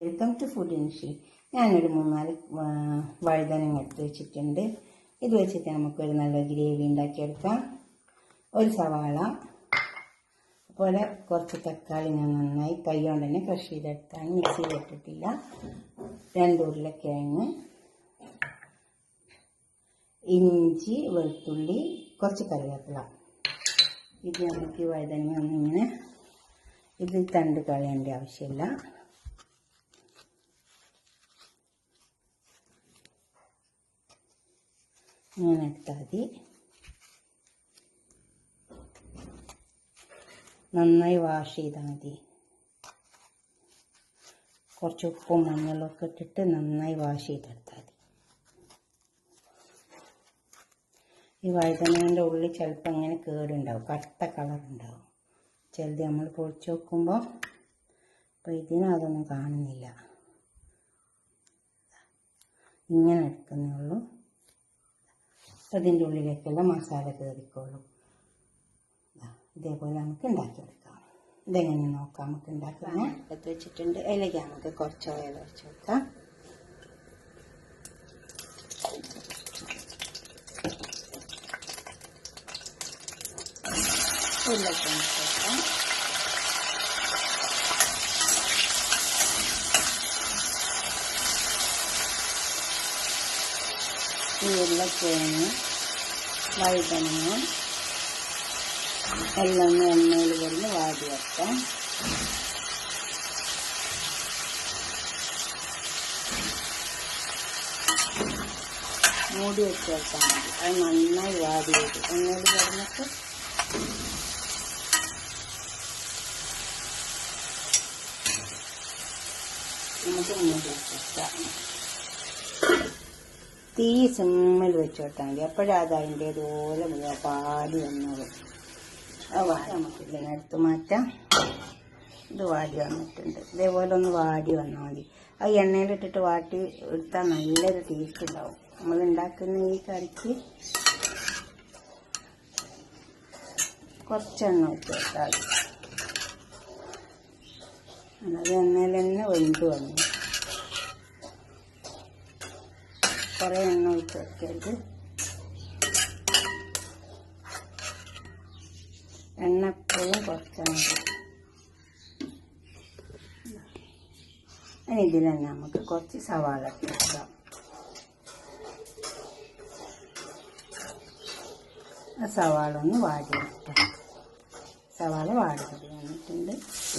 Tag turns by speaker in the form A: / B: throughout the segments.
A: Welcome to food ഇൻഷി. ഞാനൊരു 3-4 വഴുതനങ്ങ എടുത്ത് വെച്ചിട്ടുണ്ട്. ഇത് വെച്ചിട്ട് നമുക്കൊരു നല്ല ഗ്രേവി ഉണ്ടാക്കിയെടുക്കാം. ഒരു സവാള അതുപോലെ കുറച്ച് തക്കാളി ഞാൻ നന്നായി കൈ കൊണ്ട് തന്നെ ക്രഷ് ചെയ്തെടുത്താണ്, മിക്സിയിൽ ഇട്ടിട്ടില്ല. 2 ഉരുളക്കിഴങ്ങ്, ഇഞ്ചി, വെളുത്തുള്ളി, കുറച്ച് കറിവേപ്പില. ഇത് നമുക്ക് വഴുതനങ്ങ ഒന്നിങ്ങനെ ഇതിൽ തണ്ട് കളയേണ്ട ആവശ്യമില്ല. ഇങ്ങനെ എടുത്താൽ മതി. നന്നായി വാഷ് ചെയ്താൽ മതി. കുറച്ച് ഉപ്പും മഞ്ഞളൊക്കെ ഇട്ടിട്ട് നന്നായി വാഷ് ചെയ്തെടുത്താൽ മതി. ഈ വഴുതനേൻ്റെ ഉള്ളിൽ ചിലപ്പോൾ അങ്ങനെ കേടുണ്ടാവും, കറുത്ത കളറുണ്ടാവും. ചിലത് നമ്മൾ പൊളിച്ച് വെക്കുമ്പോൾ അപ്പോൾ ഇതിനതൊന്നും കാണുന്നില്ല. ഇങ്ങനെ എടുക്കുന്നേ ഉള്ളൂ. അതിൻ്റെ ഉള്ളിലേക്കുള്ള മസാല കയറിക്കോളും. ഇതേപോലെ നമുക്ക് ഉണ്ടാക്കിയെടുക്കാം. ഇതെങ്ങനെ നോക്കാം നമുക്ക് ഉണ്ടാക്കാം. എടുത്ത് വെച്ചിട്ടുണ്ട്. അതിലേക്ക് നമുക്ക് കുറച്ച് ഓയിൽ ഒഴിച്ച് കൊടുക്കാം. ഉരുളക്കിഴങ്ങ് ചേർക്കാം. ഈ ഉരുളക്കിഴങ്ങ് വഴുതനങ്ങ എല്ലാം എണ്ണയിൽ വരുന്ന വാടി വെക്കാം. മൂടി വെച്ച് വെക്കാൻ മതി. അത് നന്നായി വാടി വരും. എണ്ണയിൽ വരുന്നിട്ട് നമുക്ക് മൂടി വെക്കാം. തീ സിമ്മിൽ വെച്ച് കൊടുത്താൽ മതി. അപ്പോഴത് അതിൻ്റേതുപോലെ പാടി വന്നോളും. അത് വാടി നമുക്കില്ല, എടുത്ത് മാറ്റാം. ഇത് വാടി വന്നിട്ടുണ്ട്. ഇതേപോലെ ഒന്ന് വാടി വന്നാൽ മതി. അത് എണ്ണയിലിട്ടിട്ട് വാട്ടി എടുത്താൽ നല്ലൊരു ടേസ്റ്റ് ഉണ്ടാവും. നമ്മൾ ഉണ്ടാക്കുന്ന ഈ കറിക്ക് കുറച്ചെണ്ണ വെച്ച് കൊടുത്താൽ മതി. അത് എണ്ണയിൽ തന്നെ വെന്ത് വന്നു. കുറേ എണ്ണ ഒഴിച്ച് വെക്കരുത്. എണ്ണ എപ്പോഴും കുറച്ചാൽ മതി. ഇനി ഇതിൽ തന്നെ നമുക്ക് കുറച്ച് സവാള ഇട്ടാം. സവാള ഒന്ന് വാടി വെക്കാം. സവാള വാടി വന്നിട്ടുണ്ട്.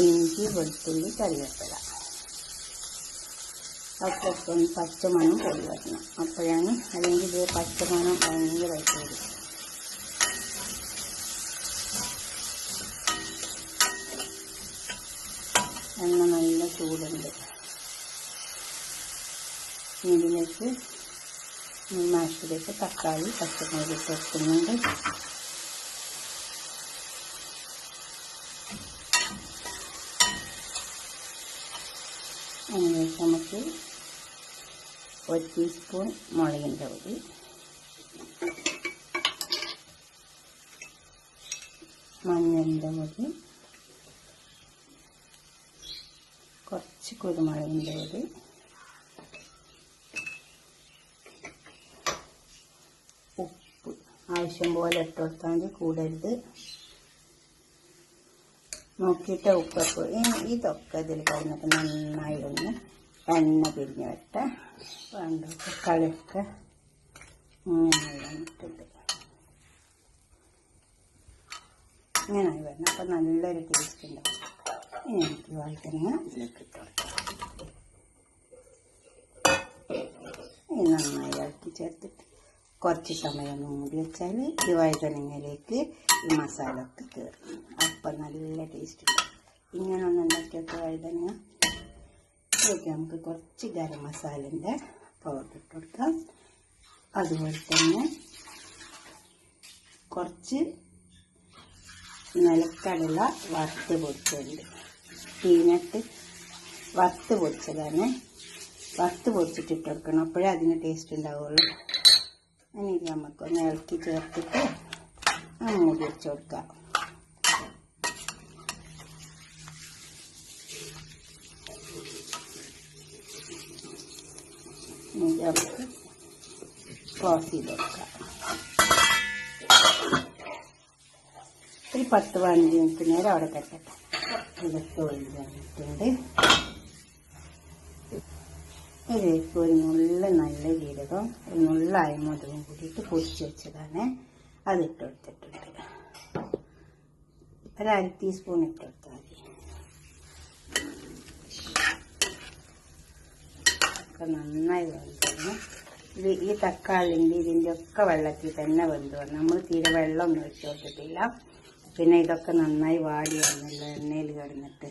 A: ഇഞ്ചി, വെളുത്തുള്ളി, കറിവേപ്പില ഒക്കെ ഒന്ന് പച്ചമണം പോയി വരണം. അപ്പോഴാണ്, അല്ലെങ്കിൽ ഇത് പച്ചമണം ഭയങ്കരമായിട്ട് വരും. എണ്ണ നല്ല ചൂടുണ്ട്. ഇതിലേക്ക് മാഷിലേക്ക് തക്കാളി, പച്ചമുളക് ചേർക്കുന്നുണ്ട്. അതിലേക്ക് നമുക്ക് 1 ടീസ്പൂൺ മുളകിൻ്റെ പൊടി, മഞ്ഞളിൻ്റെ പൊടി, കുറച്ച് കുരുമുളകിൻ്റെ പൊടി, ഉപ്പ് ആവശ്യം പോലെ ഇട്ട് കൊടുത്താൽ മതി, കൂടരുത്. നോക്കിയിട്ട് ഉപ്പൊക്കെ ഇതൊക്കെ ഇതിൽ കഴിഞ്ഞിട്ട് നന്നായി ഒന്ന് എണ്ണ പിരിഞ്ഞ് വരട്ടെ. വേണ്ട തക്കാളിയൊക്കെ ഇങ്ങനെ വന്നിട്ടുണ്ട്. ഇങ്ങനെ വരണം. അപ്പം നല്ലൊരു ടേസ്റ്റ് ഉണ്ടാവും. ഇനി എനിക്ക് വഴുതനങ്ങ ഇതിലേക്ക് ഇട്ട് കൊടുക്കാം. ഇനി നന്നായി ഇളക്കി ചേർത്തിട്ട് കുറച്ച് സമയം ഒന്ന് മൂടി വെച്ചാൽ ഈ വഴുതനങ്ങയിലേക്ക് ഈ മസാല ഒക്കെ കയറും. അപ്പം നല്ല ടേസ്റ്റ് ഉണ്ടാവും. ഇങ്ങനെ ഒന്ന് ഉണ്ടാക്കിയൊക്കെ വഴുതനങ്ങ. ഇതിലേക്ക് നമുക്ക് കുറച്ച് ഗരം മസാലൻ്റെ പൗഡർ ഇട്ട് കൊടുക്കാം. അതുപോലെ തന്നെ കുറച്ച് നിലക്കടല വറുത്ത് പൊടിച്ചതുണ്ട്. പീനട്ട് വറുത്ത് പൊടിച്ചതാണ്. വറുത്ത് പൊടിച്ചിട്ട് ഇട്ട് കൊടുക്കണം. അപ്പോഴേ അതിന് ടേസ്റ്റ് ഉണ്ടാവുള്ളൂ. ഇനി ഇത് നമുക്കൊന്ന് ഇളക്കി ചേർത്തിട്ട് മൂടി വെച്ച് കൊടുക്കാം. നമുക്ക് ക്ലോസ് ചെയ്ത് വെക്കാം. ഒരു 10-15 മിനിറ്റ് നേരം അവിടെ കെട്ടട്ടെ. ഇതൊക്കെ ഒഴിഞ്ഞ് വന്നിട്ടുണ്ട്. ഇതിലേക്ക് ഒരു നുള്ള നല്ല ജീരകം, ഒരു നുള്ള അയമോദകം കൂടിയിട്ട് പൊടിച്ച് വെച്ചതാണ്, അതിട്ട് കൊടുത്തിട്ടുണ്ട്. ഒരു 1/2 ടീസ്പൂൺ ഇട്ട് കൊടുത്താൽ മതി. ഒക്കെ നന്നായി വെന്തു. ഈ തക്കാളിൻ്റെ ഇതിൻ്റെ ഒക്കെ വെള്ളത്തിൽ തന്നെ വെന്തു വന്നു. നമ്മൾ തീരെ വെള്ളമൊന്നും ഒഴിച്ചു കൊടുത്തിട്ടില്ല. പിന്നെ ഇതൊക്കെ നന്നായി വാടി വന്നില്ല എണ്ണയിൽ കിടന്നിട്ട്.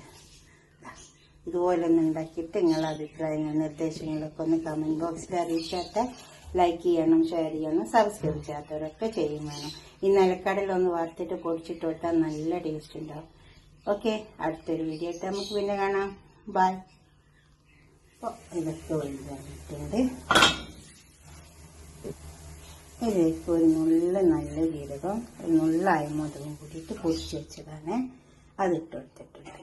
A: ഇതുപോലെ ഒന്ന് ഉണ്ടാക്കിയിട്ട് നിങ്ങളുടെ അഭിപ്രായങ്ങൾ നിർദ്ദേശങ്ങളൊക്കെ ഒന്ന് കമൻറ്റ് ബോക്സിൽ അറിയിച്ചാട്ടെ. ലൈക്ക് ചെയ്യണം, ഷെയർ ചെയ്യണം, സബ്സ്ക്രൈബ് ചെയ്യാത്തവരൊക്കെ ചെയ്യും വേണം. ഈ നിലക്കടലൊന്ന് വറുത്തിട്ട് പൊടിച്ചിട്ട് കൊടുത്താൽ നല്ല ടേസ്റ്റ് ഉണ്ടാവും. ഓക്കെ, അടുത്തൊരു വീഡിയോ ആയിട്ട് നമുക്ക് പിന്നെ കാണാം. ബൈ. അപ്പോൾ ഇതൊക്കെ ഒഴിഞ്ഞ് വന്നിട്ടുണ്ട്. ഇതിലേക്ക് ഒരു നുള്ള നല്ല ജീരകം, ഒരു നുള്ള അയമോദകം കൂടിയിട്ട് പൊടിച്ച് വെച്ചതാണ്, അതിട്ട് കൊടുത്തിട്ടുണ്ട്.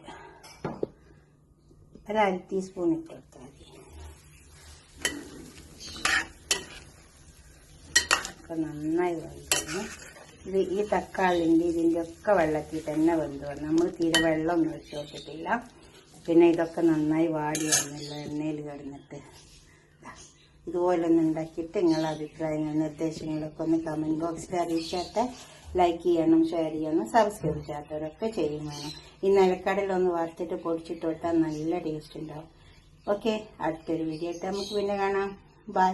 A: ഒരു 1/2 ടീസ്പൂൺ ഇട്ട് കൊടുത്താൽ മതി. ഒക്കെ നന്നായി വെന്തു. ഈ തക്കാളിൻ്റെ ഇതിൻ്റെ ഒക്കെ വെള്ളത്തിൽ തന്നെ വെന്തു വന്നു. നമ്മൾ തീരെ വെള്ളമൊന്നും ഒഴിച്ചു കൊടുത്തിട്ടില്ല. പിന്നെ ഇതൊക്കെ നന്നായി വാടി വന്നില്ല എണ്ണയിൽ കിടന്നിട്ട്. ഇതുപോലെ ഒന്ന് ഉണ്ടാക്കിയിട്ട് നിങ്ങളുടെ അഭിപ്രായങ്ങൾ നിർദ്ദേശങ്ങളൊക്കെ ഒന്ന് കമൻറ്റ് ബോക്സിൽ അറിയിച്ചാട്ടെ. ലൈക്ക് ചെയ്യണം, ഷെയർ ചെയ്യണം, സബ്സ്ക്രൈബ് ചെയ്യാത്തവരൊക്കെ ചെയ്യും വേണം. ഈ നിലക്കടലൊന്ന് വറുത്തിട്ട് പൊടിച്ചിട്ട് കൊടുത്താൽ നല്ല ടേസ്റ്റ് ഉണ്ടാവും. ഓക്കെ, അടുത്തൊരു വീഡിയോ ആയിട്ട് നമുക്ക് പിന്നെ കാണാം. ബൈ.